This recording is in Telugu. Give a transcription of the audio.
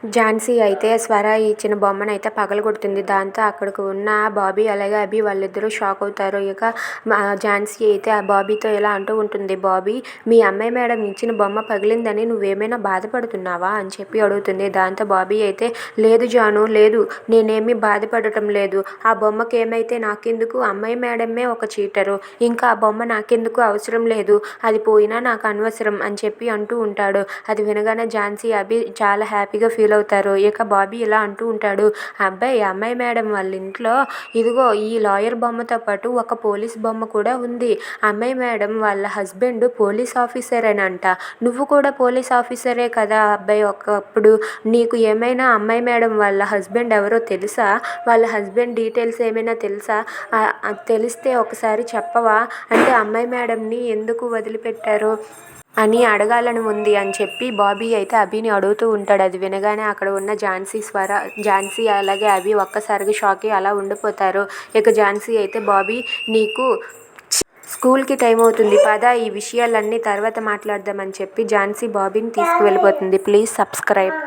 ఝాన్సీ అయితే స్వర ఇచ్చిన బొమ్మనైతే పగలగొడుతుంది. దాంతో అక్కడికి ఉన్న బాబీ అలాగే అభి వాళ్ళిద్దరూ షాక్ అవుతారు. ఇక ఝాన్సీ అయితే ఆ బాబీతో ఇలా అంటూ ఉంటుంది. బాబీ, మీ అమ్మాయి మేడం ఇచ్చిన బొమ్మ పగిలిందని నువ్వేమైనా బాధపడుతున్నావా అని చెప్పి అడుగుతుంది. దాంతో బాబీ అయితే లేదు జాను, లేదు, నేనేమీ బాధపడటం లేదు. ఆ బొమ్మకి ఏమైతే నాకెందుకు, అమ్మాయి మేడమే ఒక చీటరు, ఇంకా ఆ బొమ్మ నాకెందుకు అవసరం లేదు, అది పోయినా నాకు అనవసరం అని చెప్పి అంటూ ఉంటాడు. అది వినగానే ఝాన్సీ అభి చాలా హ్యాపీగా ఫీల్ అవుతారు. ఇక బాబీ ఇలా అంటూ ఉంటాడు. అమ్మాయి మేడం వాళ్ళ ఇంట్లో ఇదిగో ఈ లాయర్ బొమ్మతో పాటు ఒక పోలీస్ బొమ్మ కూడా ఉంది. అమ్మాయి మేడం వాళ్ళ హస్బెండ్ పోలీస్ ఆఫీసరేనంట. నువ్వు కూడా పోలీస్ ఆఫీసరే కదా అబ్బాయి ఒకప్పుడు. నీకు ఏమైనా అమ్మాయి మేడం వాళ్ళ హస్బెండ్ ఎవరో తెలుసా? వాళ్ళ హస్బెండ్ డీటెయిల్స్ ఏమైనా తెలుసా? తెలిస్తే ఒకసారి చెప్పవా? అంటే అమ్మాయి మేడంని ఎందుకు వదిలిపెట్టారు అని అడగాలని ఉంది అని చెప్పి బాబీ అయితే అభిని అడుగుతూ ఉంటాడు. అది వినగానే అక్కడ ఉన్న ఝాన్సీ అలాగే అభి ఒక్కసారిగా షాక్ అయ్యి అలా ఉండిపోతారు. ఇక ఝాన్సీ అయితే బాబీ, నీకు స్కూల్కి టైం అవుతుంది, పద, ఈ విషయాలన్నీ తర్వాత మాట్లాడదామని చెప్పి ఝాన్సీ బాబీని తీసుకువెళ్ళిపోతుంది. Please subscribe.